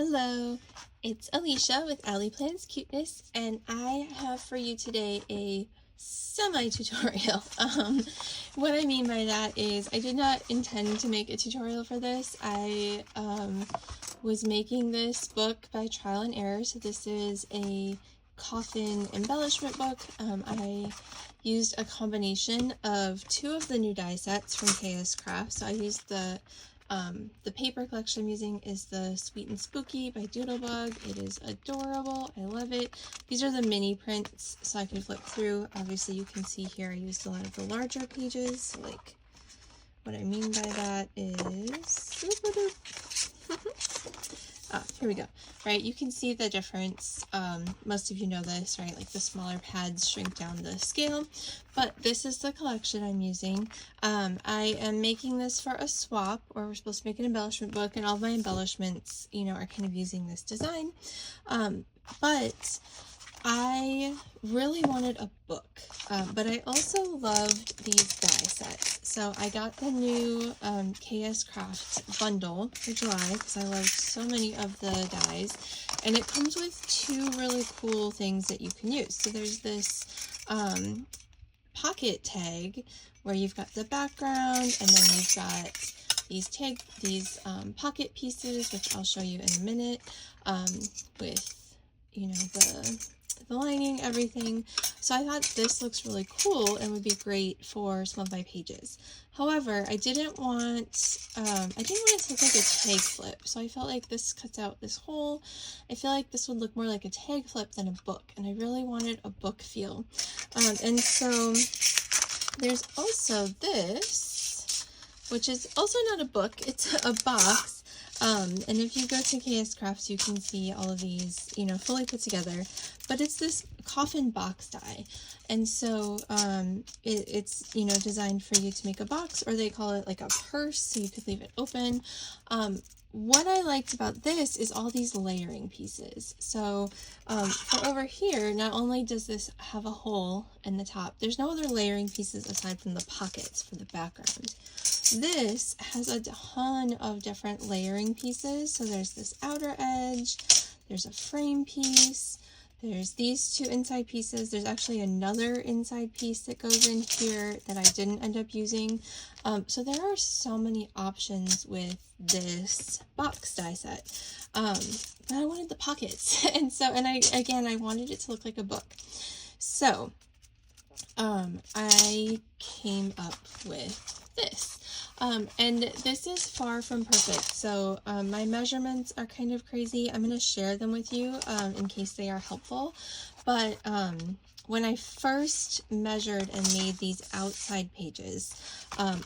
Hello, it's Alicia with Ali.plans.cuteness, and I have for you today a semi-tutorial. What I mean by that is I did not intend to make a tutorial for this. I was making this book by trial and error, so this is a Coffin embellishment book. I used a combination of two of the new die sets from KS Crafts. So I used the paper collection I'm using is the Sweet and Spooky by Doodlebug. It is adorable. I love it. These are the mini prints, so I can flip through. Obviously, you can see here I used a lot of the larger pages. Like, what I mean by that is... here we go. Right, you can see the difference. Most of you know this, right? Like the smaller pads shrink down the scale, but this is the collection I'm using. I am making this for a swap, or we're supposed to make an embellishment book, and all my embellishments, you know, are kind of using this design. But I really wanted a book, but I also loved these die sets. So I got the new KS Craft bundle for July because I loved so many of the dies, and it comes with two really cool things that you can use. So there's this pocket tag where you've got the background, and then you've got these pocket pieces, which I'll show you in a minute, with, you know, the lining, everything. So I thought this looks really cool and would be great for some of my pages. However, I didn't want it to look like a tag flip. So I felt like this cuts out this hole. I feel like this would look more like a tag flip than a book, and I really wanted a book feel. And so there's also this, which is also not a book, it's a box. And if you go to KS Crafts, you can see all of these, you know, fully put together, but it's this coffin box die. And so, it's, you know, designed for you to make a box, or they call it like a purse, so you could leave it open. What I liked about this is all these layering pieces. So, for over here, not only does this have a hole in the top, there's no other layering pieces aside from the pockets for the background. This has a ton of different layering pieces. So there's this outer edge, there's a frame piece, there's these two inside pieces. There's actually another inside piece that goes in here that I didn't end up using. So there are so many options with this box die set. But I wanted the pockets. And I wanted it to look like a book. So I came up with this. And this is far from perfect, so my measurements are kind of crazy. I'm going to share them with you in case they are helpful. But when I first measured and made these outside pages,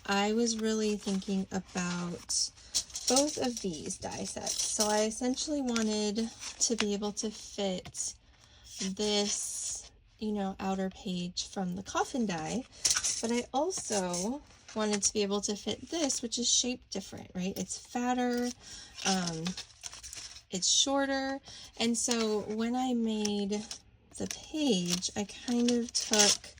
I was really thinking about both of these die sets. So I essentially wanted to be able to fit this, you know, outer page from the coffin die, but I also wanted to be able to fit this, which is shaped different, right? It's fatter, it's shorter, and so when I made the page, I kind of took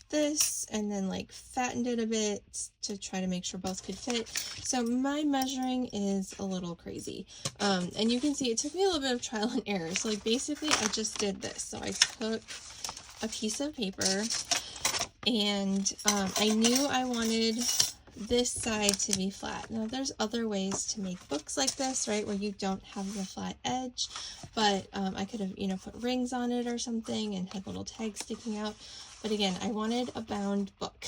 this and then like fattened it a bit to try to make sure both could fit. So my measuring is a little crazy, and you can see it took me a little bit of trial and error. So like basically I just did this. So I took a piece of paper, and I knew I wanted this side to be flat. Now there's other ways to make books like this, right, where you don't have the flat edge, but I could have, you know, put rings on it or something and had little tags sticking out. But again, I wanted a bound book.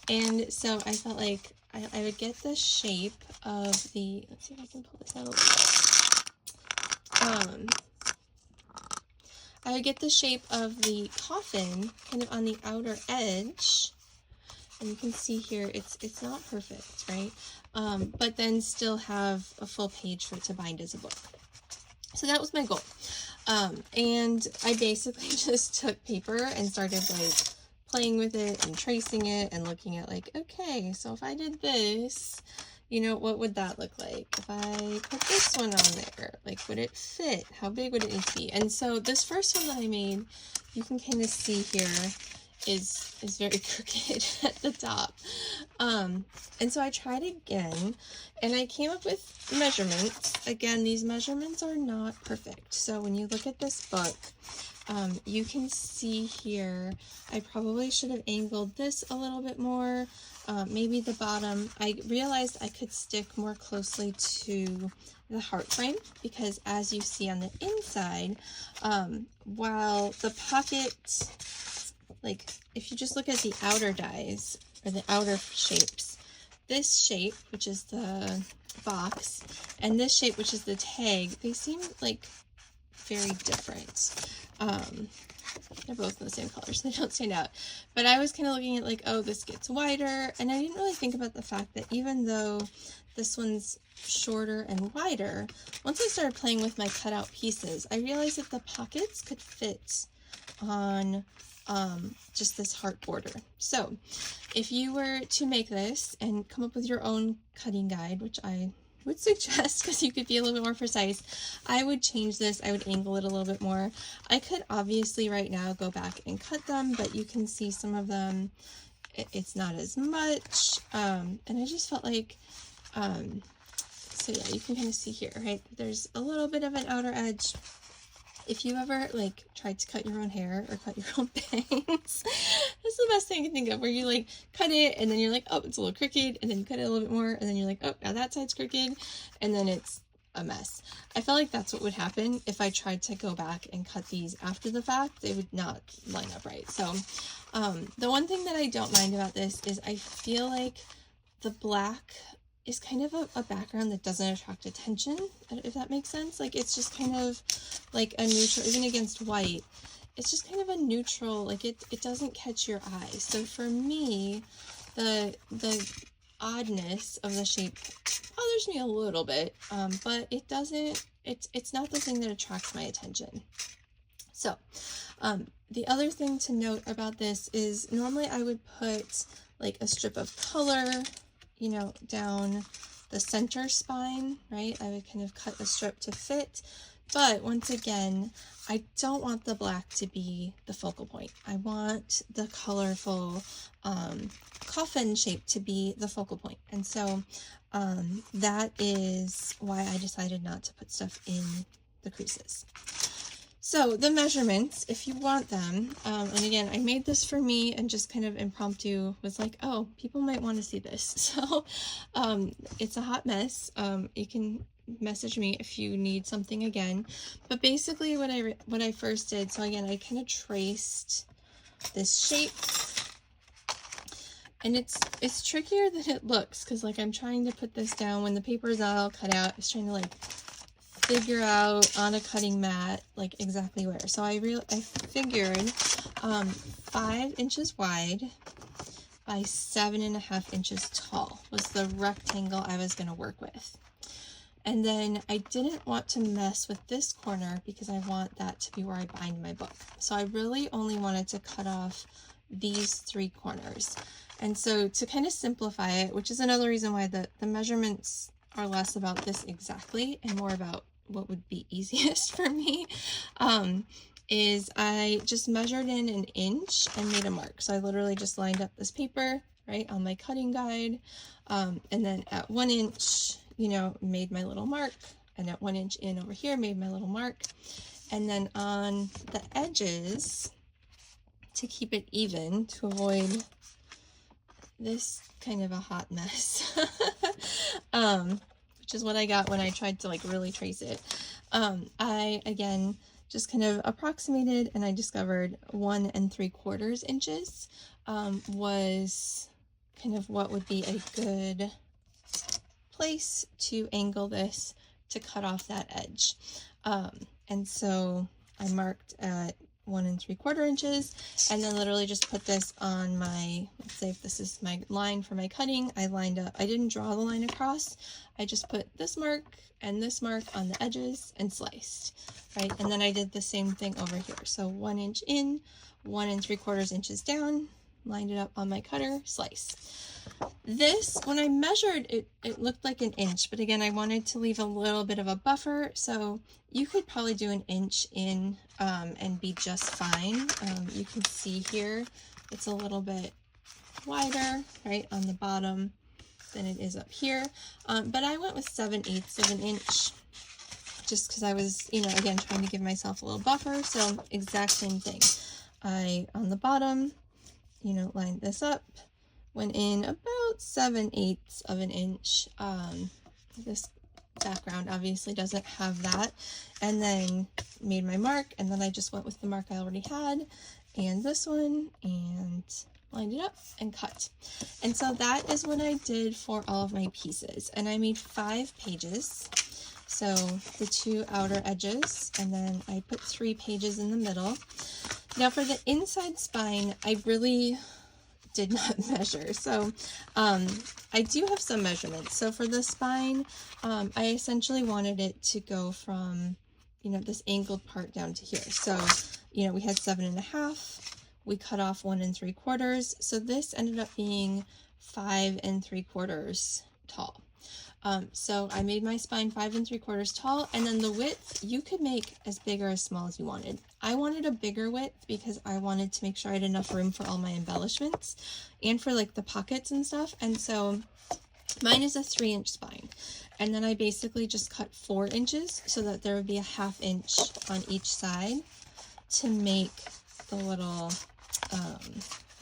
And so I felt like I would get the shape of the, let's see if I can pull this out. I would get the shape of the coffin kind of on the outer edge, and you can see here it's not perfect, right? But then still have a full page for it to bind as a book. So that was my goal. And I basically just took paper and started like playing with it and tracing it and looking at like, okay, so if I did this, you know, what would that look like? If I put this one on there, like, would it fit? How big would it need to be? And so this first one that I made, you can kind of see here, is very crooked at the top. And so I tried again, and I came up with measurements. Again, these measurements are not perfect. So when you look at this book, you can see here, I probably should have angled this a little bit more, maybe the bottom. I realized I could stick more closely to the heart frame, because as you see on the inside, while the pocket, like if you just look at the outer dies or the outer shapes, this shape, which is the box, and this shape, which is the tag, they seem like very different. They're both in the same color, so they don't stand out. But I was kind of looking at like, oh, this gets wider, and I didn't really think about the fact that even though this one's shorter and wider, once I started playing with my cutout pieces, I realized that the pockets could fit on just this heart border. So if you were to make this and come up with your own cutting guide, which I would suggest because you could be a little bit more precise, I would change this. I would angle it a little bit more. I could obviously right now go back and cut them, but you can see some of them, it's not as much. And I just felt like, so yeah, you can kind of see here, right? There's a little bit of an outer edge. If you ever like tried to cut your own hair or cut your own bangs, that's the best thing I can think of, where you like cut it and then you're like, oh, it's a little crooked, and then you cut it a little bit more and then you're like, oh, now that side's crooked, and then it's a mess. I felt like that's what would happen if I tried to go back and cut these after the fact. They would not line up right. So the one thing that I don't mind about this is I feel like the black is kind of a background that doesn't attract attention, if that makes sense. Like, it's just kind of like a neutral, even against white, it's just kind of a neutral, like it doesn't catch your eye. So for me, the oddness of the shape bothers me a little bit, but it doesn't, it's not the thing that attracts my attention. So the other thing to note about this is normally I would put like a strip of color, you know, down the center spine, right? I would kind of cut a strip to fit. But once again, I don't want the black to be the focal point. I want the colorful coffin shape to be the focal point. And so that is why I decided not to put stuff in the creases. So the measurements, if you want them, and again, I made this for me and just kind of impromptu was like, oh, people might want to see this. So it's a hot mess. You can message me if you need something again. But basically what I first did, so again, I kind of traced this shape. And it's trickier than it looks, because like I'm trying to put this down when the paper is not all cut out. I was trying to like figure out on a cutting mat like exactly where. So I figured 5 inches wide by 7.5 inches tall was the rectangle I was going to work with. And then I didn't want to mess with this corner because I want that to be where I bind my book. So I really only wanted to cut off these 3 corners. And so to kind of simplify it, which is another reason why the measurements are less about this exactly and more about what would be easiest for me, is I just measured in 1 inch and made a mark. So I literally just lined up this paper, right, on my cutting guide, and then at 1 inch, you know, made my little mark, and at 1 inch in over here, made my little mark. And then on the edges, to keep it even, to avoid this kind of a hot mess, which is what I got when I tried to like really trace it. I again just kind of approximated, and I discovered 1 3/4 inches was kind of what would be a good place to angle this to cut off that edge. And so I marked at 1 3/4 inches, and then literally just put this on my, let's say if this is my line for my cutting, I lined up, I didn't draw the line across, I just put this mark and this mark on the edges and sliced, right? And then I did the same thing over here. So 1 inch in, 1 3/4 inches down, lined it up on my cutter, slice. This, when I measured it, it looked like 1 inch, but again, I wanted to leave a little bit of a buffer, so you could probably do 1 inch in and be just fine. You can see here it's a little bit wider, right, on the bottom than it is up here. But I went with 7/8 of an inch just because I was, you know, again, trying to give myself a little buffer. So exact same thing. On the bottom, you know, lined this up, went in about 7/8 of an inch. This background obviously doesn't have that, and then made my mark, and then I just went with the mark I already had and this one and lined it up and cut. And so that is what I did for all of my pieces, and I made 5 pages. So the 2 outer edges, and then I put 3 pages in the middle. Now for the inside spine, I really did not measure. So I do have some measurements. So for the spine, I essentially wanted it to go from, you know, this angled part down to here. So, you know, we had 7.5, we cut off 1 3/4. So this ended up being 5 3/4 tall. So I made my spine 5 3/4 tall, and then the width you could make as big or as small as you wanted. I wanted a bigger width because I wanted to make sure I had enough room for all my embellishments and for like the pockets and stuff. And so mine is a 3-inch spine, and then I basically just cut 4 inches so that there would be a 1/2 inch on each side to make the little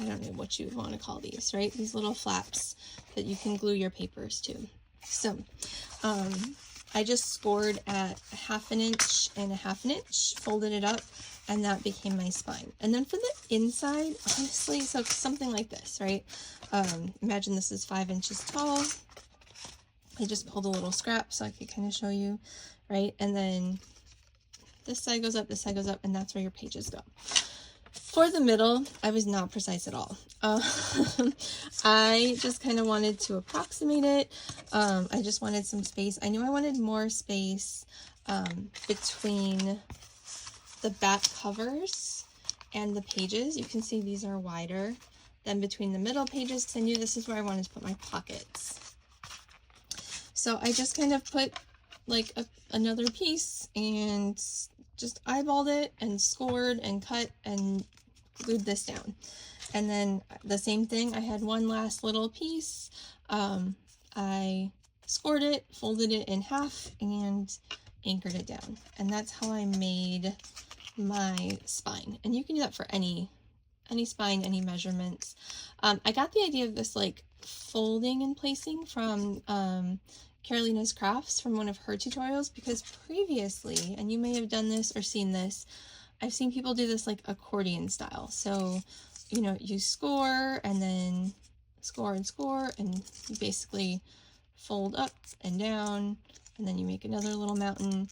I don't know what you would want to call these, right? These little flaps that you can glue your papers to. So I just scored at 1/2 inch and 1/2 inch, folded it up, and that became my spine. And then for the inside, honestly, so something like this, right? Imagine this is 5 inches tall. I just pulled a little scrap so I could kind of show you, right? And then this side goes up, this side goes up, and that's where your pages go. For the middle, I was not precise at all. I just kind of wanted to approximate it. I just wanted some space. I knew I wanted more space between the back covers and the pages. You can see these are wider than between the middle pages because I knew this is where I wanted to put my pockets. So I just kind of put like another piece and just eyeballed it and scored and cut and glued this down. And then the same thing, I had one last little piece. I scored it, folded it in half, and anchored it down. And that's how I made my spine. And you can do that for any spine, any measurements. I got the idea of this like folding and placing from Carolina's Crafts, from one of her tutorials, because previously, and you may have done this or seen this, I've seen people do this like accordion style. So, you know, you score and then score and score, and you basically fold up and down, and then you make another little mountain.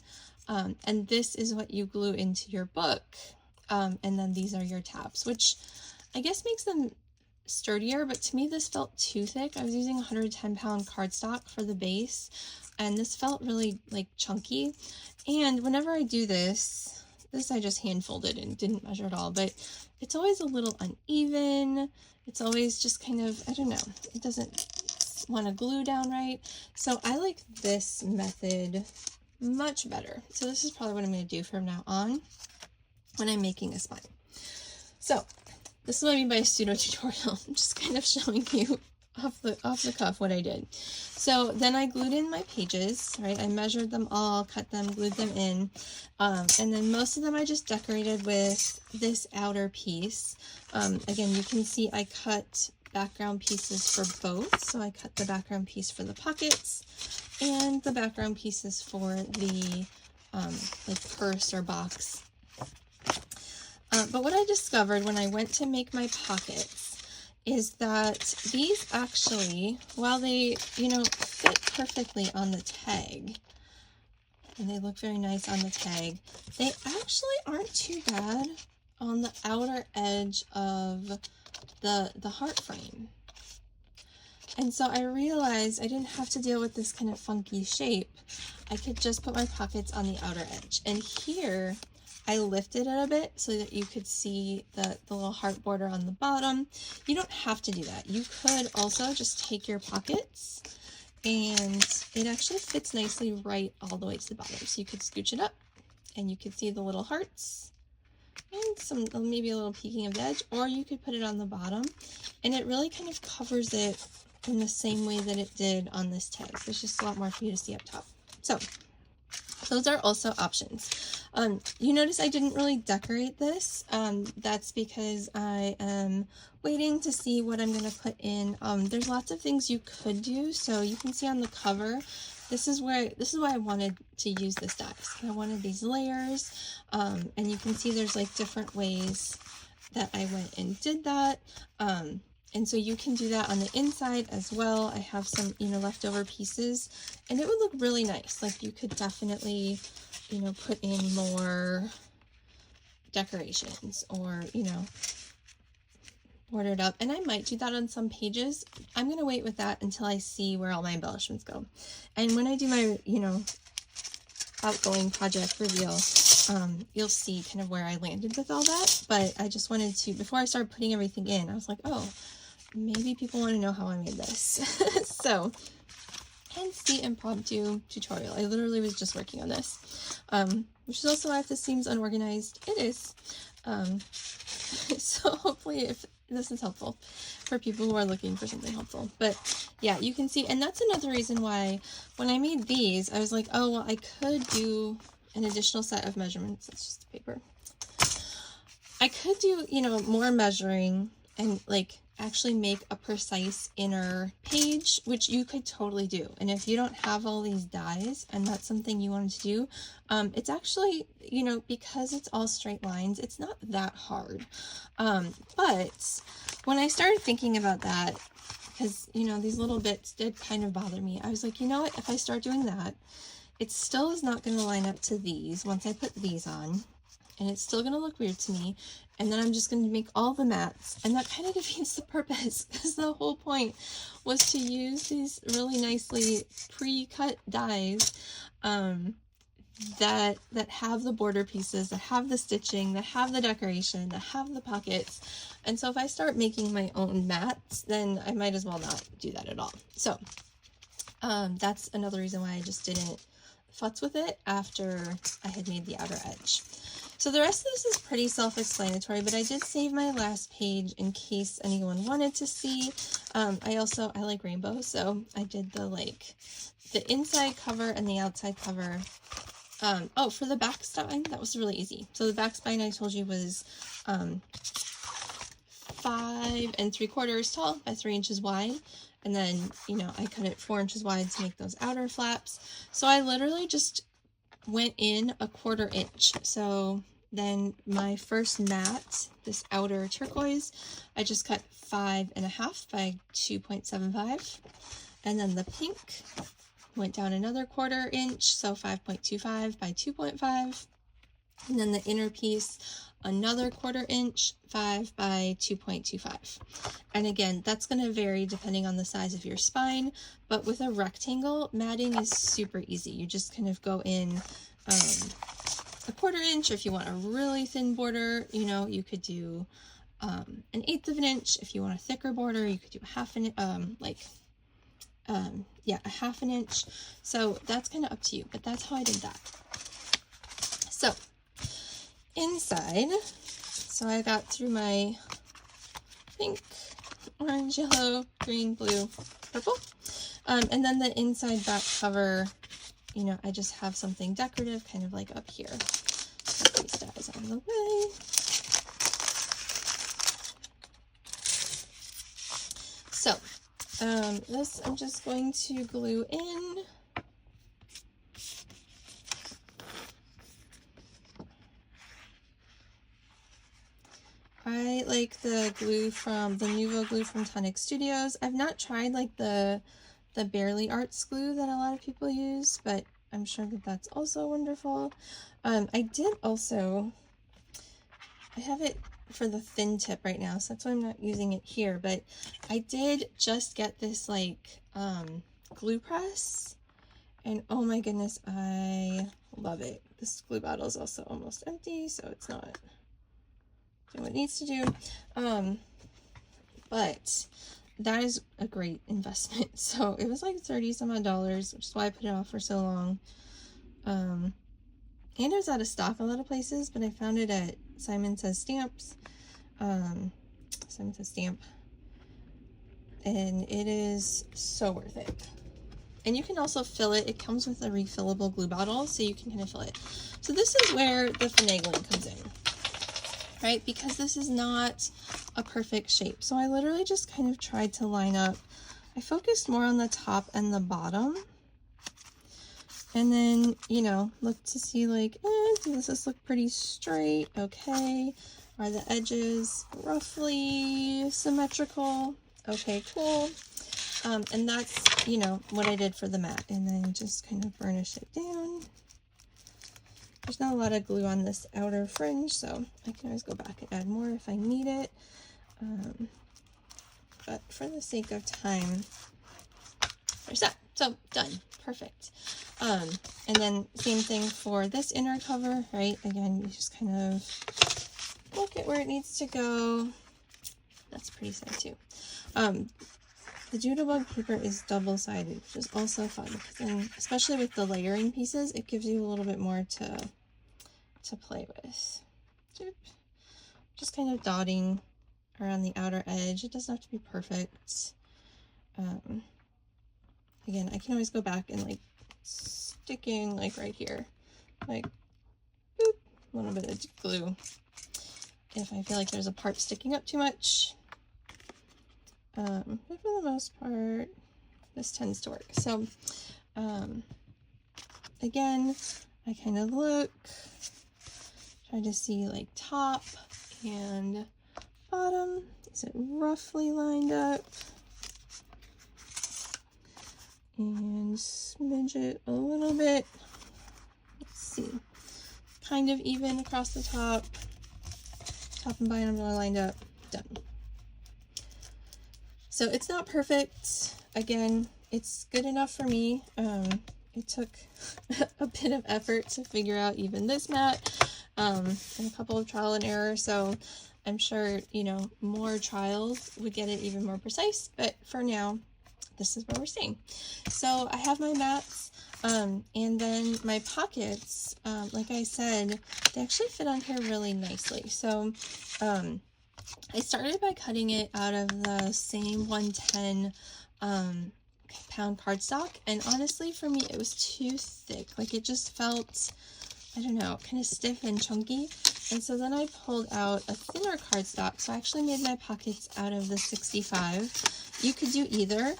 And this is what you glue into your book. And then these are your tabs, which I guess makes them sturdier, but to me this felt too thick. I was using 110-pound cardstock for the base, and this felt really like chunky. And whenever I do this I just hand folded and didn't measure at all, but it's always a little uneven. It's always just kind of, I don't know, it doesn't want to glue down right. So I like this method much better. So this is probably what I'm going to do from now on when I'm making a spine. So this is what I mean by a pseudo tutorial. I'm just kind of showing you off the cuff what I did. So then I glued in my pages, right? I measured them all, cut them, glued them in, and then most of them I just decorated with this outer piece. Again, you can see I cut background pieces for both. So I cut the background piece for the pockets and the background pieces for the like purse or box. But what I discovered when I went to make my pockets is that these actually, while they, you know, fit perfectly on the tag, and they look very nice on the tag, they actually aren't too bad on the outer edge of the heart frame. And so I realized I didn't have to deal with this kind of funky shape. I could just put my pockets on the outer edge. And here, I lifted it a bit so that you could see the little heart border on the bottom. You don't have to do that. You could also just take your pockets, and it actually fits nicely right all the way to the bottom. So you could scooch it up and you could see the little hearts and some maybe a little peeking of the edge, or you could put it on the bottom, and it really kind of covers it in the same way that it did on this tag. There's just a lot more for you to see up top. So those are also options. You notice I didn't really decorate this. That's because I am waiting to see what I'm going to put in. There's lots of things you could do. So you can see on the cover, this is why I wanted to use this dies. I wanted these layers, and you can see there's like different ways that I went and did that. And so you can do that on the inside as well. I have some, you know, leftover pieces, and it would look really nice. Like you could definitely, you know, put in more decorations or, you know, border it up. And I might do that on some pages. I'm going to wait with that until I see where all my embellishments go. And when I do my, you know, outgoing project reveal, you'll see kind of where I landed with all that. But I just wanted to, before I started putting everything in, I was like, oh, maybe people want to know how I made this. So hence the impromptu tutorial. I literally was just working on this, which is also why if this seems unorganized, it is. So hopefully if this is helpful for people who are looking for something helpful. But yeah, you can see, and that's another reason why when I made these, I was like, oh, well, I could do an additional set of measurements. It's just paper. I could do, you know, more measuring and like actually make a precise inner page, which you could totally do. And if you don't have all these dies and that's something you wanted to do, it's actually, you know, because it's all straight lines, it's not that hard. But when I started thinking about that, because, you know, these little bits did kind of bother me, I was like, you know what, if I start doing that, it still is not going to line up to these once I put these on. And it's still going to look weird to me. And then I'm just going to make all the mats. And that kind of defeats the purpose, because the whole point was to use these really nicely pre-cut dies that have the border pieces, that have the stitching, that have the decoration, that have the pockets. And so if I start making my own mats, then I might as well not do that at all. So that's another reason why I just didn't futz with it after I had made the outer edge. So the rest of this is pretty self-explanatory, but I did save my last page in case anyone wanted to see. I like rainbows, so I did the inside cover and the outside cover. Oh, for the back spine, that was really easy. So the back spine I told you was 5 3/4 tall by 3 inches wide. And then, you know, I cut it 4 inches wide to make those outer flaps. So I literally just went in 1/4 inch. So then my first mat, this outer turquoise, I just cut 5.5 by 2.75. And then the pink went down another 1/4 inch, so 5.25 by 2.5. And then the inner piece, another 1/4 inch, 5 by 2.25. And again, that's going to vary depending on the size of your spine, but with a rectangle, matting is super easy. You just kind of go in 1/4 inch. If you want a really thin border, you know, you could do 1/8 of an inch. If you want a thicker border, you could do a 1/2 inch. So that's kind of up to you, but that's how I did that. So inside, so I got through my pink, orange, yellow, green, blue, purple, and then the inside back cover, you know, I just have something decorative kind of like up here. Put these dies out of the way. So this I'm just going to glue in. I like the glue from the Nuvo glue from Tonic Studios. I've not tried like the Barely Arts glue that a lot of people use, but I'm sure that that's also wonderful. I did also, I have it for the thin tip right now, so that's why I'm not using it here, but I did just get this like glue press, and oh my goodness, I love it. This glue bottle is also almost empty, so it's not doing what it needs to do, but that is a great investment. So it was like $30 some odd, which is why I put it off for so long. and it was out of stock a lot of places, but I found it at Simon Says Stamps. Simon Says Stamp. And it is so worth it. And you can also fill it. It comes with a refillable glue bottle, so you can kind of fill it. So this is where the finagling comes in, right? Because this is not a perfect shape. So I literally just kind of tried to line up. I focused more on the top and the bottom. And then, you know, look to see like, does this look pretty straight? Okay. Are the edges roughly symmetrical? Okay, cool. And that's, you know, what I did for the mat. And then just kind of burnish it down. There's not a lot of glue on this outer fringe, so I can always go back and add more if I need it. But for the sake of time, there's that. So done. Perfect. And then same thing for this inner cover, right? Again, you just kind of look at where it needs to go. That's pretty sad too. The Judabug paper is double-sided, which is also fun, because then, especially with the layering pieces, it gives you a little bit more to play with. Just kind of dotting around the outer edge. It doesn't have to be perfect. Again, I can always go back and like stick in like right here, like boop, a little bit of glue if I feel like there's a part sticking up too much. But for the most part, this tends to work. So again, I kind of look, try to see like top and bottom. Is it roughly lined up? And smidge it a little bit. Let's see. Kind of even across the top. Top and bottom are lined up. Done. So it's not perfect. Again, it's good enough for me. It took a bit of effort to figure out even this mat, and a couple of trial and error. So I'm sure, you know, more trials would get it even more precise. But for now, this is where we're staying. So I have my mats, and then my pockets, like I said, they actually fit on here really nicely. So I started by cutting it out of the same 110 pound cardstock, and honestly for me it was too thick. Like it just felt, I don't know, kind of stiff and chunky. And so then I pulled out a thinner cardstock. So I actually made my pockets out of the 65. You could do either.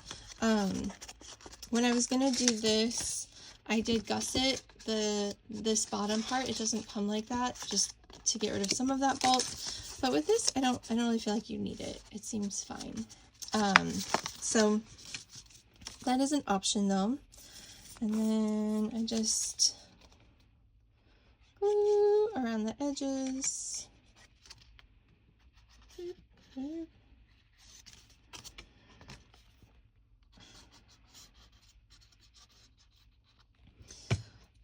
When I was gonna do this, I did gusset this bottom part. It doesn't come like that, just to get rid of some of that bulk. But with this, I don't really feel like you need it. It seems fine. So that is an option though. And then I just glue around the edges.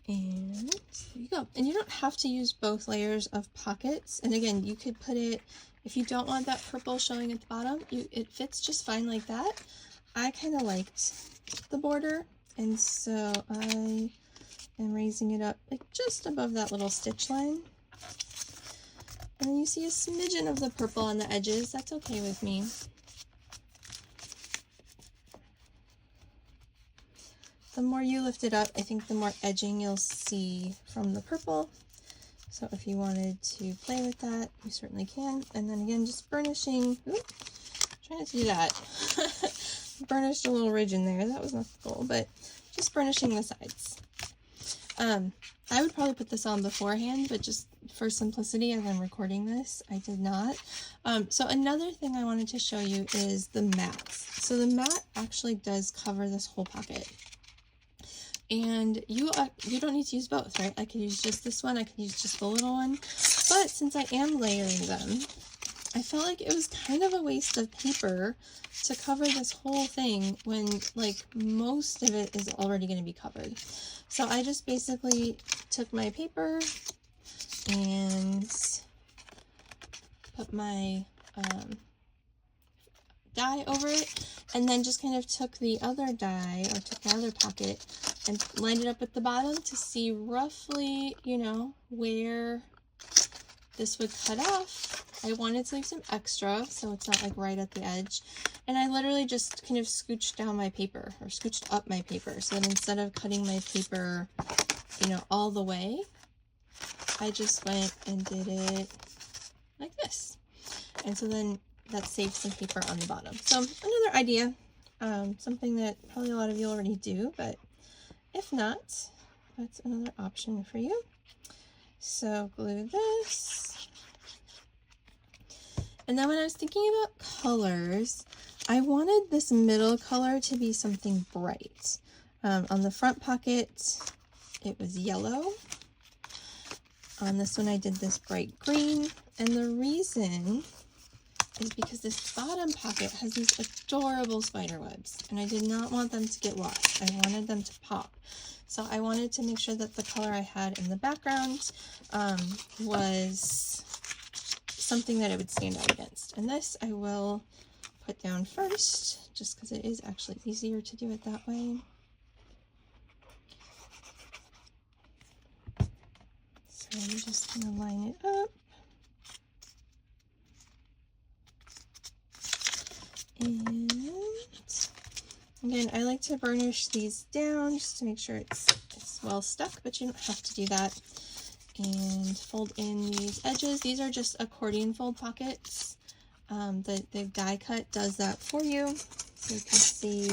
And there you go. And you don't have to use both layers of pockets. And again, you could put it, if you don't want that purple showing at the bottom, it fits just fine like that. I kind of liked the border, and so I am raising it up like just above that little stitch line. And then you see a smidgen of the purple on the edges. That's okay with me. The more you lift it up, I think the more edging you'll see from the purple. So if you wanted to play with that, you certainly can. And then again, just burnishing. Oops, try not to do that. Burnished a little ridge in there. That was not the goal, but just burnishing the sides. I would probably put this on beforehand, but just for simplicity, as I'm recording this, I did not. So another thing I wanted to show you is the mats. So the mat actually does cover this whole pocket. And you don't need to use both, right? I could use just this one, I could use just the little one. But since I am layering them, I felt like it was kind of a waste of paper to cover this whole thing when like most of it is already going to be covered. So I just basically took my paper and put my die over it, and then just kind of took the other die, or took the other pocket, and lined it up at the bottom to see roughly, you know, where this would cut off. I wanted to leave some extra so it's not like right at the edge. And I literally just kind of scooched down my paper, or scooched up my paper, so that instead of cutting my paper, you know, all the way, I just went and did it like this. And so then that saves some paper on the bottom. So another idea, something that probably a lot of you already do, but if not, that's another option for you. So glue this. And then when I was thinking about colors, I wanted this middle color to be something bright. On the front pocket, it was yellow. On this one, I did this bright green. And the reason is because this bottom pocket has these adorable spider webs, and I did not want them to get lost. I wanted them to pop. So I wanted to make sure that the color I had in the background was something that it would stand out against. And this I will put down first, just because it is actually easier to do it that way. So I'm just going to line it up. And again, I like to burnish these down just to make sure it's well stuck, but you don't have to do that. And fold in these edges. These are just accordion fold pockets. The die cut does that for you. So you can see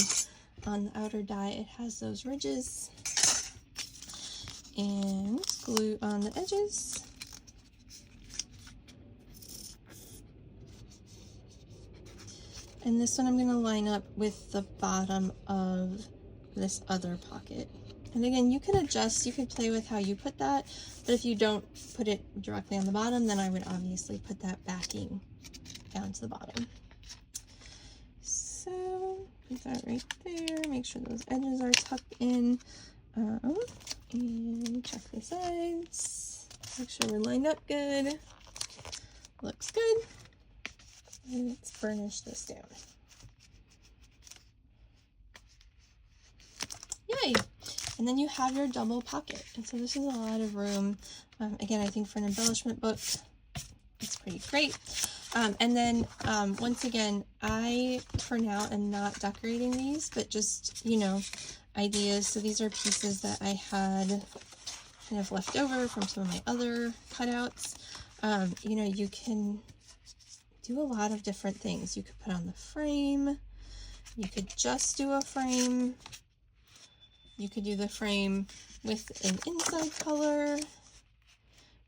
on the outer die it has those ridges. And glue on the edges. And this one I'm going to line up with the bottom of this other pocket. And again, you can adjust, you could play with how you put that, but if you don't put it directly on the bottom, then I would obviously put that backing down to the bottom. So put that right there, make sure those edges are tucked in, and check the sides, make sure we're lined up good. Looks good. And let's burnish this down. Yay! And then you have your double pocket. And so this is a lot of room. Again, I think for an embellishment book, it's pretty great. And then once again, I, for now, am not decorating these, but just, you know, ideas. So these are pieces that I had kind of left over from some of my other cutouts. You know, you can do a lot of different things. You could put on the frame, you could just do a frame, you could do the frame with an inside color,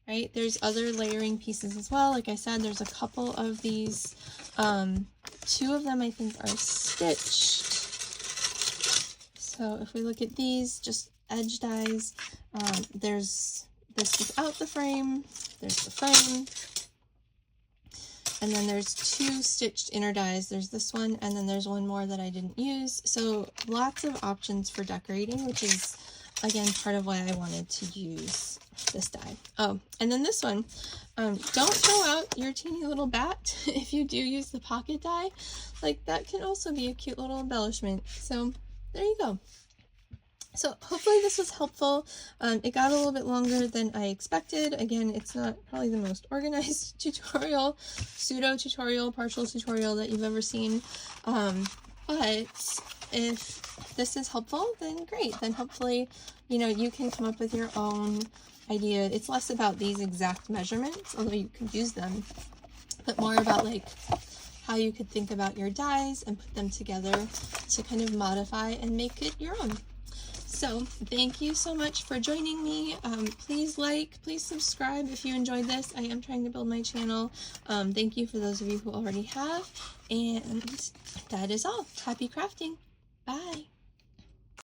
right? There's other layering pieces as well. Like I said, there's a couple of these, 2 of them I think are stitched. So if we look at these, just edge dies, there's this without the frame, there's the frame, and then there's 2 stitched inner dies. There's this one, and then there's one more that I didn't use. So lots of options for decorating, which is, again, part of why I wanted to use this die. Oh, and then this one. Don't throw out your teeny little bat if you do use the pocket die. Like, that can also be a cute little embellishment. So there you go. So hopefully this was helpful. It got a little bit longer than I expected. Again, it's not probably the most organized tutorial, pseudo tutorial, partial tutorial that you've ever seen. But if this is helpful, then great. Then hopefully, you know, you can come up with your own idea. It's less about these exact measurements, although you can use them, but more about like how you could think about your dies and put them together to kind of modify and make it your own. So thank you so much for joining me. Please please subscribe if you enjoyed this. I am trying to build my channel. Thank you for those of you who already have. And that is all. Happy crafting. Bye.